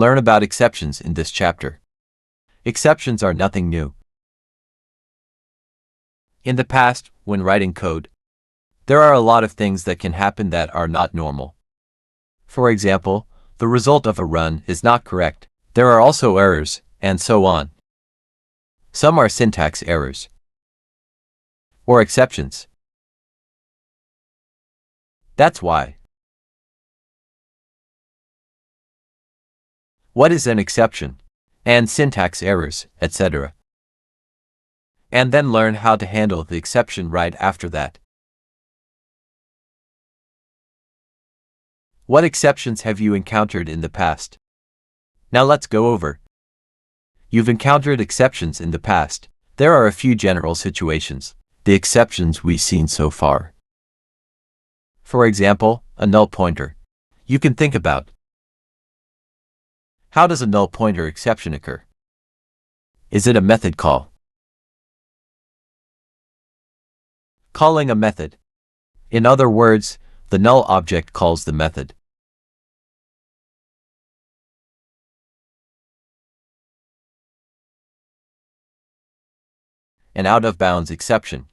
Learn about exceptions in this chapter. Exceptions are nothing new. In the past, when writing code, there are a lot of things that can happen that are not normal. For example, the result of a run is not correct. There are also errors, and so on. Some are syntax errors or exceptions. That's why. What is an exception? And syntax errors, etc. And then learn how to handle the exception right after that. What exceptions have you encountered in the past? Now let's go over. You've encountered exceptions in the past. There are a few general situations, the exceptions we've seen so far. For example, a null pointer. You can think about. How does a null pointer exception occur? Is it a method call? Calling a method. In other words, the null object calls the method. An out-of-bounds exception.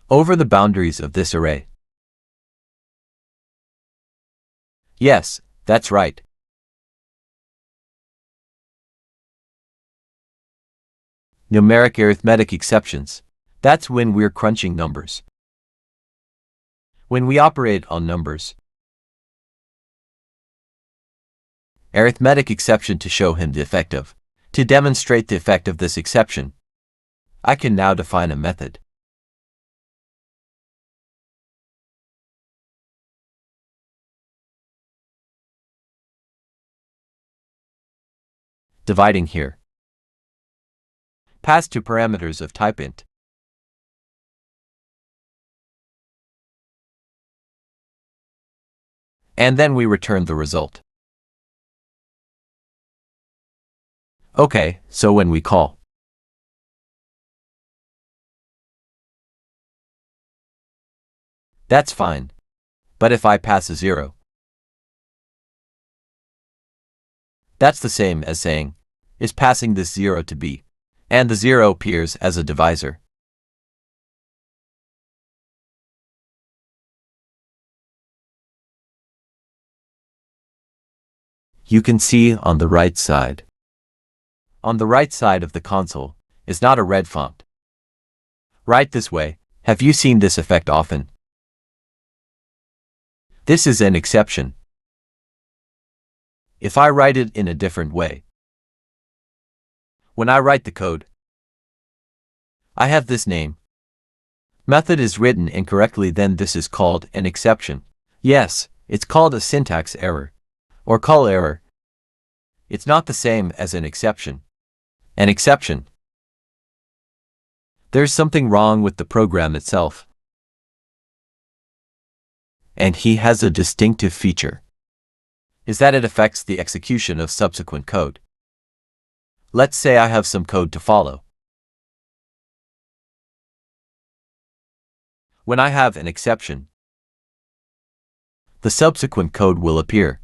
Over the boundaries of this array. Yes, that's right. Numeric arithmetic exceptions. That's when we're crunching numbers. When we operate on numbers. Arithmetic exception to show him the effect of. To demonstrate the effect of this exception, I can now define a method. Dividing here. Pass two parameters of type int. And then we return the result. Okay, so when we call. That's fine. But if I pass a 0, that's the same as saying, is passing this 0 to b, and the 0 appears as a divisor. You can see on the right side. On the right side of the console is not a red font. Right this way. Have you seen this effect often? This is an exception. If I write it in a different way. When I write the code, I have this name. Method is written incorrectly, then this is called an exception. Yes, it's called a syntax error or call error. It's not the same as an exception. An exception. There's something wrong with the program itself. And he has a distinctive feature. Is that it affects the execution of subsequent code. Let's say I have some code to follow. When I have an exception, the subsequent code will appear.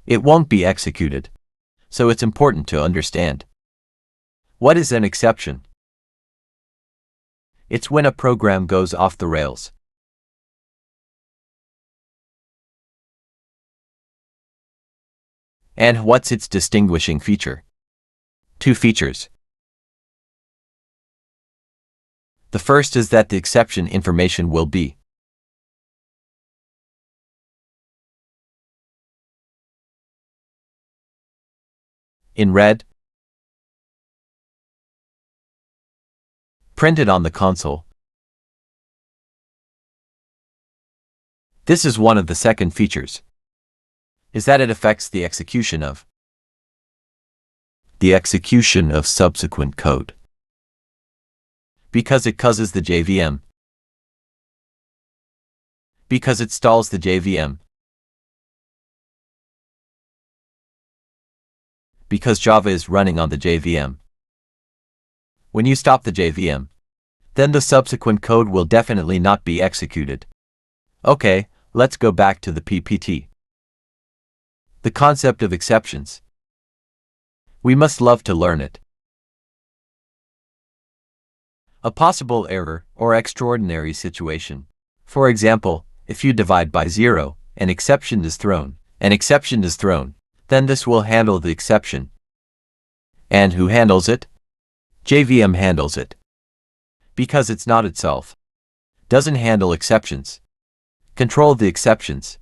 It won't be executed. So it's important to understand. What is an exception? It's when a program goes off the rails. And what's its distinguishing feature? Two features. The first is that the exception information will be in red, printed on the console. This is one of the second features. Is that it affects the execution of subsequent code. Because it causes the JVM. Because it stalls the JVM. Because Java is running on the JVM. When you stop the JVM, then the subsequent code will definitely not be executed. Okay, let's go back to the PPT. The concept of exceptions. We must love to learn it. A possible error or extraordinary situation. For example, if you divide by 0, an exception is thrown. Then this will handle the exception. And who handles it? JVM handles it. Because it's not itself. Doesn't handle exceptions. Control the exceptions.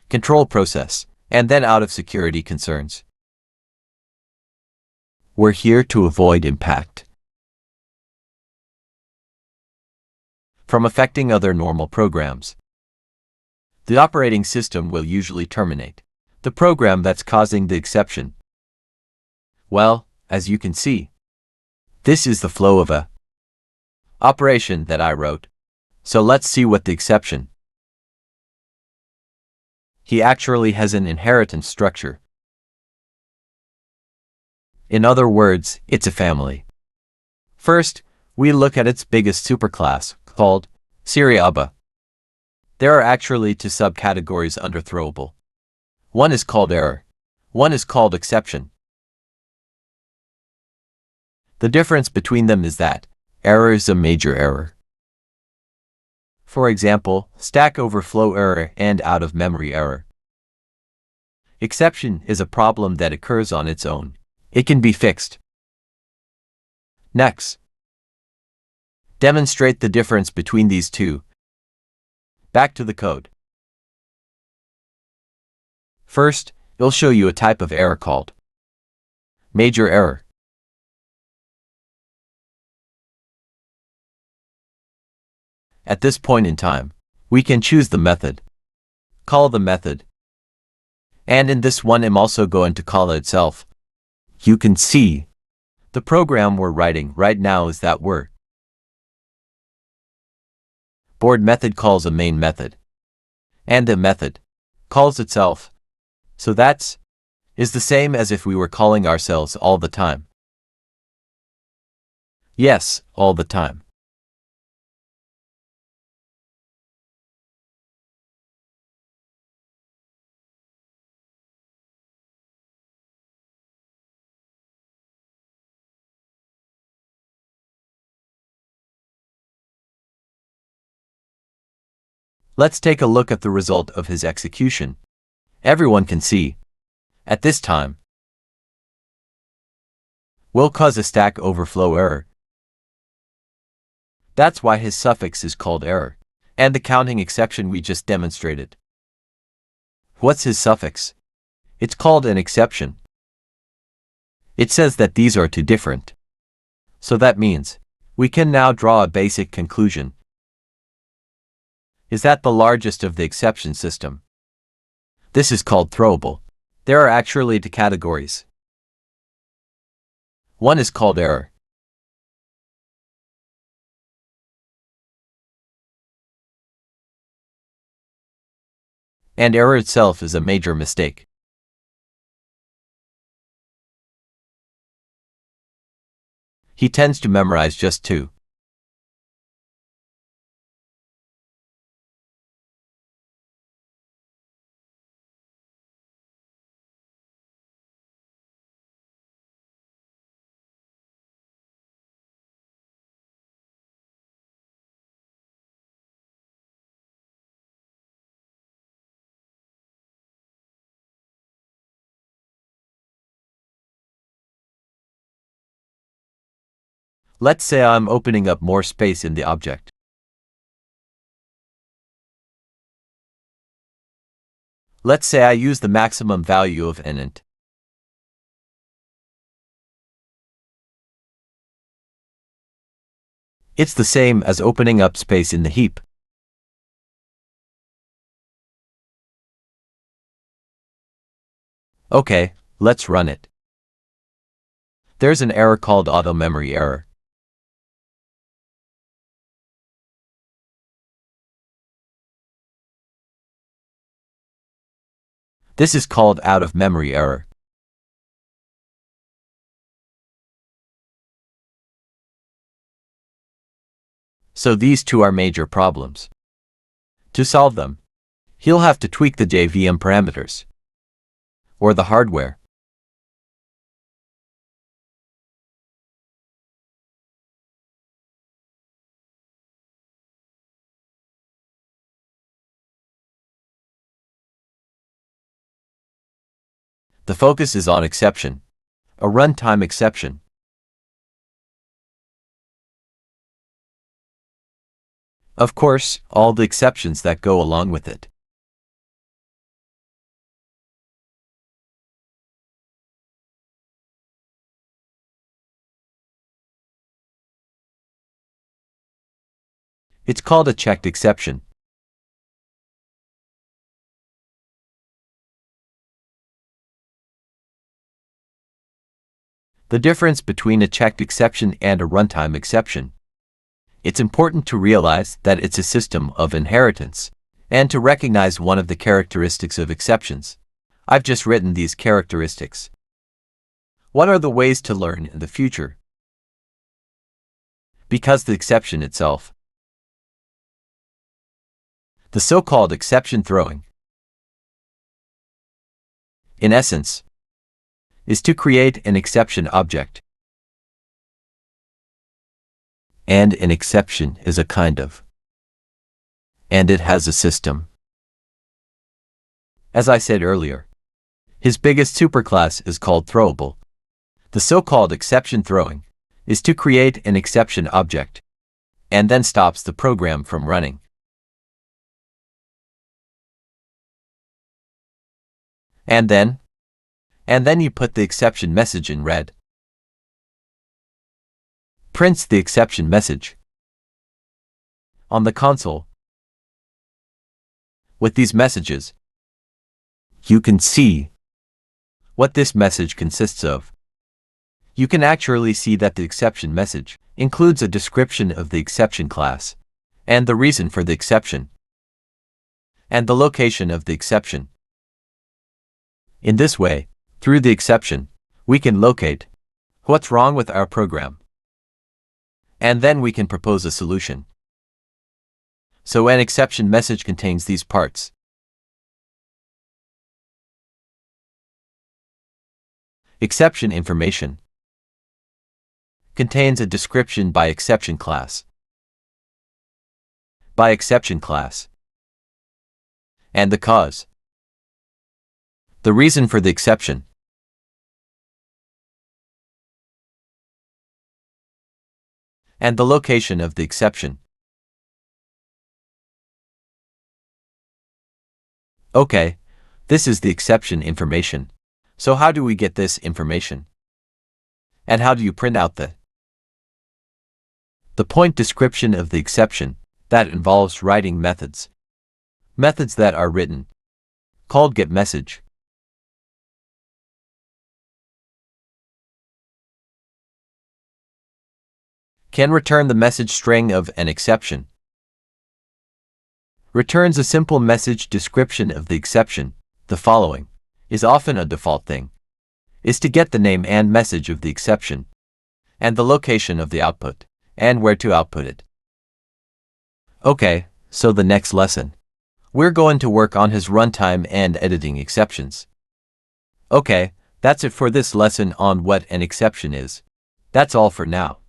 Control process, and then out of security concerns. We're here to avoid impact from affecting other normal programs. The operating system will usually terminate the program that's causing the exception. Well, as you can see, this is the flow of a operation that I wrote. So let's see what the exception. He actually has an inheritance structure. In other words, it's a family. First, we look at its biggest superclass, called Seriaba. There are actually two subcategories under throwable. One is called error. One is called exception. The difference between them is that error is a major error. For example, Stack Overflow error and out-of-memory error. Exception is a problem that occurs on its own. It can be fixed. Next, demonstrate the difference between these two. Back to the code. First, it'll show you a type of error called major error. At this point in time, we can choose the method, call the method, and in this one I'm also going to call it itself. You can see the program we're writing right now is that board method calls a main method, and the method calls itself. So that's is the same as if we were calling ourselves all the time. Yes, all the time. Let's take a look at the result of his execution. Everyone can see, at this time, will cause a Stack Overflow error. That's why his suffix is called error, and the counting exception we just demonstrated. What's his suffix? It's called an exception. It says that these are two different. So that means we can now draw a basic conclusion. Is that the largest of the exception system? This is called throwable. There are actually two categories. One is called error. And error itself is a major mistake. He tends to memorize just two. Let's say I'm opening up more space in the object. Let's say I use the maximum value of an int. It's the same as opening up space in the heap. Okay, let's run it. There's an error called auto-memory error. This is called out-of-memory error. So these two are major problems. To solve them, he'll have to tweak the JVM parameters or the hardware. The focus is on exception, a runtime exception. Of course, all the exceptions that go along with it. It's called a checked exception. The difference between a checked exception and a runtime exception. It's important to realize that it's a system of inheritance, and to recognize one of the characteristics of exceptions. I've just written these characteristics. What are the ways to learn in the future? Because the exception itself. The so-called exception throwing, in essence, is to create an exception object. And an exception is a kind of. And it has a system. As I said earlier, his biggest superclass is called throwable. The so-called exception throwing is to create an exception object, and then stops the program from running. And then you put the exception message in red. Prints the exception message on the console. With these messages, you can see what this message consists of. You can actually see that the exception message includes a description of the exception class, and the reason for the exception, and the location of the exception. In this way, through the exception, we can locate what's wrong with our program, and then we can propose a solution. So an exception message contains these parts. Exception information contains a description by exception class, and the cause, the reason for the exception, and the location of the exception. Okay, this is the exception information. So how do we get this information? And how do you print out the point description of the exception? That involves writing methods. Methods that are written, called getMessage. Can return the message string of an exception. Returns a simple message description of the exception. The following is often a default thing, is to get the name and message of the exception, and the location of the output, and where to output it. Okay, so the next lesson, we're going to work on his runtime and editing exceptions. Okay, that's it for this lesson on what an exception is. That's all for now.